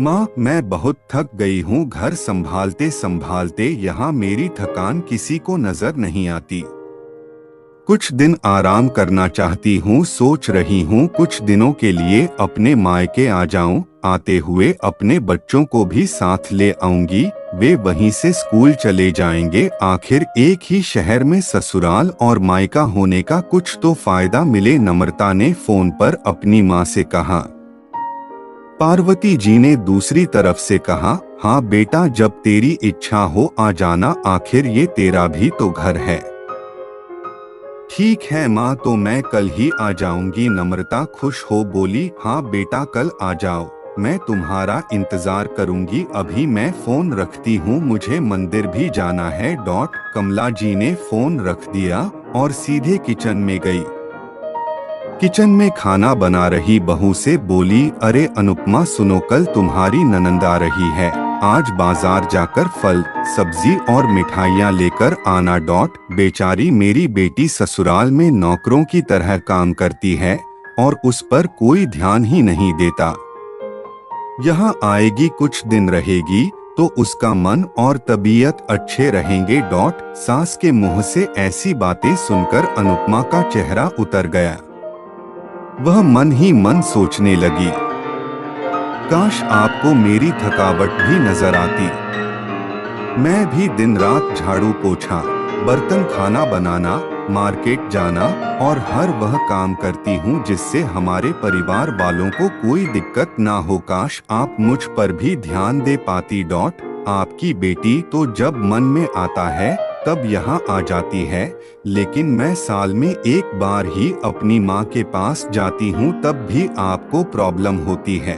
माँ, मैं बहुत थक गई हूँ। घर संभालते संभालते यहाँ मेरी थकान किसी को नजर नहीं आती। कुछ दिन आराम करना चाहती हूँ। सोच रही हूँ कुछ दिनों के लिए अपने मायके आ जाऊं। आते हुए अपने बच्चों को भी साथ ले आऊंगी। वे वहीं से स्कूल चले जाएंगे। आखिर एक ही शहर में ससुराल और मायका होने का कुछ तो फायदा मिले। नम्रता ने फोन पर अपनी माँ से कहा। पार्वती जी ने दूसरी तरफ से कहा, हाँ बेटा, जब तेरी इच्छा हो आ जाना। आखिर ये तेरा भी तो घर है। ठीक है माँ, तो मैं कल ही आ जाऊंगी। नम्रता खुश हो बोली, हाँ बेटा, कल आ जाओ। मैं तुम्हारा इंतजार करूंगी। अभी मैं फोन रखती हूँ, मुझे मंदिर भी जाना है। कमला जी ने फोन रख दिया और सीधे किचन में गई। किचन में खाना बना रही बहू से बोली, अरे अनुपमा सुनो, कल तुम्हारी ननंद आ रही है। आज बाजार जाकर फल, सब्जी और मिठाइयाँ लेकर आना। बेचारी मेरी बेटी ससुराल में नौकरों की तरह काम करती है और उस पर कोई ध्यान ही नहीं देता। यहाँ आएगी, कुछ दिन रहेगी तो उसका मन और तबीयत अच्छे रहेंगे। सास के मुंह से ऐसी बातें सुनकर अनुपमा का चेहरा उतर गया। वह मन ही मन सोचने लगी, काश आपको मेरी थकावट भी नजर आती। मैं भी दिन रात झाड़ू पोछा, बर्तन, खाना बनाना, मार्केट जाना और हर वह काम करती हूँ जिससे हमारे परिवार वालों को कोई दिक्कत ना हो। काश आप मुझ पर भी ध्यान दे पाती। आपकी बेटी तो जब मन में आता है तब यहाँ आ जाती है, लेकिन मैं साल में एक बार ही अपनी माँ के पास जाती हूँ, तब भी आपको प्रॉब्लम होती है।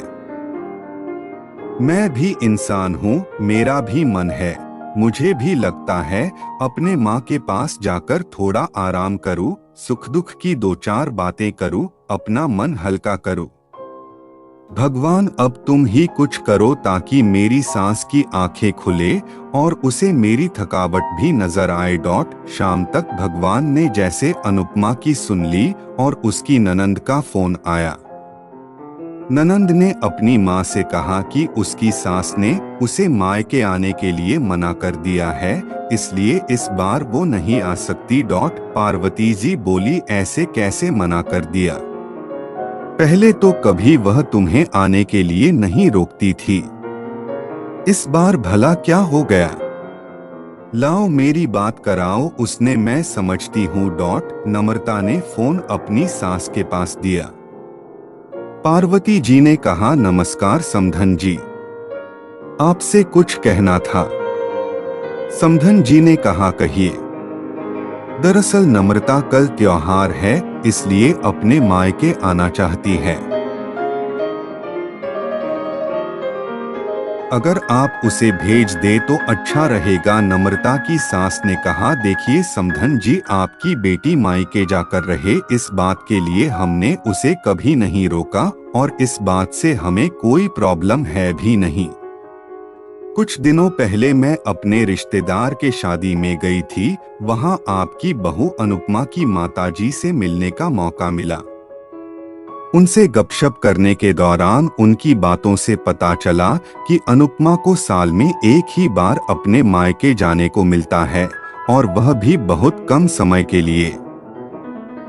मैं भी इंसान हूँ, मेरा भी मन है। मुझे भी लगता है अपने माँ के पास जाकर थोड़ा आराम करूँ, सुख दुख की दो चार बातें करूँ, अपना मन हल्का करूँ। भगवान, अब तुम ही कुछ करो ताकि मेरी सांस की आंखें खुले और उसे मेरी थकावट भी नजर आए। शाम तक भगवान ने जैसे अनुपमा की सुन ली और उसकी ननंद का फोन आया। ननंद ने अपनी माँ से कहा कि उसकी सास ने उसे मायके आने के लिए मना कर दिया है, इसलिए इस बार वो नहीं आ सकती। पार्वती जी बोली, ऐसे कैसे मना कर दिया? पहले तो कभी वह तुम्हें आने के लिए नहीं रोकती थी, इस बार भला क्या हो गया? लाओ मेरी बात कराओ उसने, मैं समझती हूँ। नम्रता ने फोन अपनी सास के पास दिया। पार्वती जी ने कहा, नमस्कार समधन जी, आपसे कुछ कहना था। समधन जी ने कहा, कहिए। दरअसल नम्रता कल त्योहार है, इसलिए अपने मायके आना चाहती है। अगर आप उसे भेज दे तो अच्छा रहेगा। नम्रता की सास ने कहा, देखिए समधन जी, आपकी बेटी मायके जाकर रहे, इस बात के लिए हमने उसे कभी नहीं रोका और इस बात से हमें कोई प्रॉब्लम है भी नहीं। कुछ दिनों पहले मैं अपने रिश्तेदार के शादी में गई थी, वहां आपकी बहू अनुपमा की माताजी से मिलने का मौका मिला। उनसे गपशप करने के दौरान उनकी बातों से पता चला कि अनुपमा को साल में एक ही बार अपने मायके जाने को मिलता है और वह भी बहुत कम समय के लिए।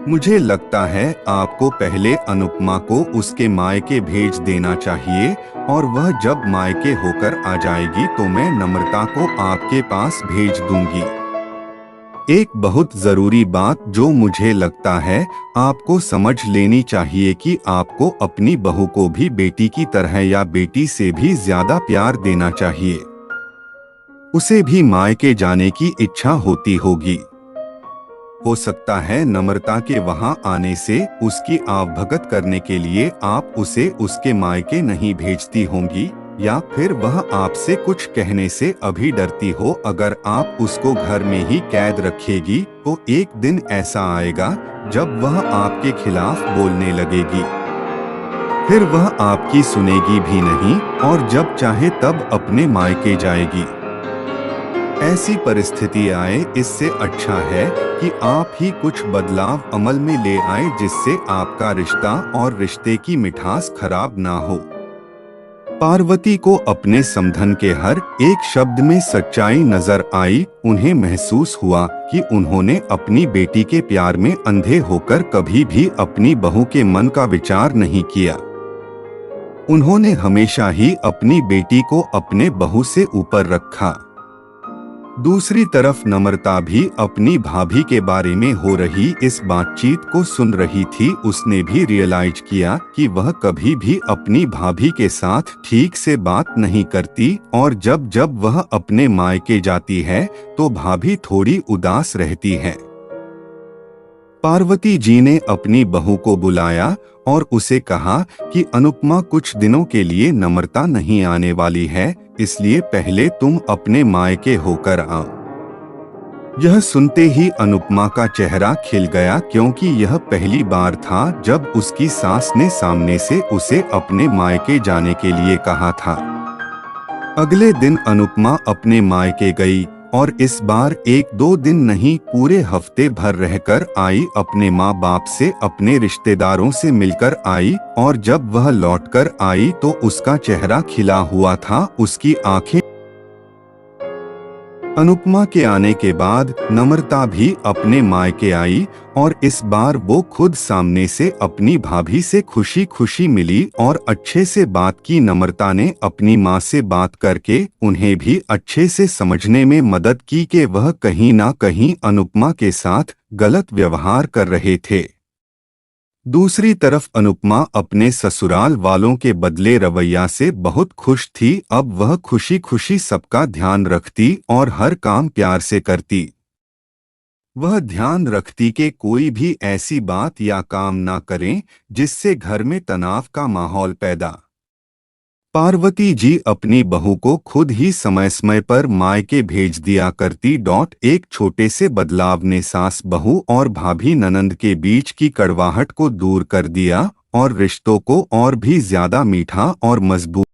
मुझे लगता है आपको पहले अनुपमा को उसके मायके भेज देना चाहिए और वह जब मायके होकर आ जाएगी तो मैं नम्रता को आपके पास भेज दूंगी। एक बहुत जरूरी बात जो मुझे लगता है आपको समझ लेनी चाहिए कि आपको अपनी बहू को भी बेटी की तरह या बेटी से भी ज्यादा प्यार देना चाहिए। उसे भी मायके जाने की इच्छा होती होगी। हो सकता है नम्रता के वहां आने से उसकी आवभगत करने के लिए आप उसे उसके मायके नहीं भेजती होंगी, या फिर वह आपसे कुछ कहने से अभी डरती हो। अगर आप उसको घर में ही कैद रखेगी तो एक दिन ऐसा आएगा जब वह आपके खिलाफ बोलने लगेगी, फिर वह आपकी सुनेगी भी नहीं और जब चाहे तब अपने मायके जाएगी। ऐसी परिस्थिति आए, इससे अच्छा है कि आप ही कुछ बदलाव अमल में ले आए जिससे आपका रिश्ता और रिश्ते की मिठास खराब ना हो। पार्वती को अपने समधन के हर एक शब्द में सच्चाई नजर आई। उन्हें महसूस हुआ कि उन्होंने अपनी बेटी के प्यार में अंधे होकर कभी भी अपनी बहू के मन का विचार नहीं किया। उन्होंने हमेशा ही अपनी बेटी को अपने बहू से ऊपर रखा। दूसरी तरफ नम्रता भी अपनी भाभी के बारे में हो रही इस बातचीत को सुन रही थी। उसने भी रियलाइज किया कि वह कभी भी अपनी भाभी के साथ ठीक से बात नहीं करती और जब जब वह अपने मायके जाती है तो भाभी थोड़ी उदास रहती है। पार्वती जी ने अपनी बहू को बुलाया और उसे कहा कि अनुपमा कुछ दिनों के लिए नम्रता नहीं आने वाली है, इसलिए पहले तुम अपने मायके होकर आओ। यह सुनते ही अनुपमा का चेहरा खिल गया, क्योंकि यह पहली बार था जब उसकी सास ने सामने से उसे अपने मायके जाने के लिए कहा था। अगले दिन अनुपमा अपने मायके गई और इस बार 1-2 दिन नहीं, पूरे हफ्ते भर रहकर आई। अपने माँ बाप से, अपने रिश्तेदारों से मिलकर आई और जब वह लौटकर आई तो उसका चेहरा खिला हुआ था, उसकी आंखें। अनुपमा के आने के बाद नम्रता भी अपने मायके आई और इस बार वो खुद सामने से अपनी भाभी से खुशी खुशी मिली और अच्छे से बात की। नम्रता ने अपनी माँ से बात करके उन्हें भी अच्छे से समझने में मदद की कि वह कहीं ना कहीं अनुपमा के साथ गलत व्यवहार कर रहे थे। दूसरी तरफ अनुपमा अपने ससुराल वालों के बदले रवैया से बहुत खुश थी। अब वह खुशी खुशी सबका ध्यान रखती और हर काम प्यार से करती। वह ध्यान रखती कि कोई भी ऐसी बात या काम ना करें जिससे घर में तनाव का माहौल पैदा। पार्वती जी अपनी बहू को खुद ही समय समय पर मायके भेज दिया करती। एक छोटे से बदलाव ने सास बहू और भाभी ननंद के बीच की कड़वाहट को दूर कर दिया और रिश्तों को और भी ज्यादा मीठा और मजबूत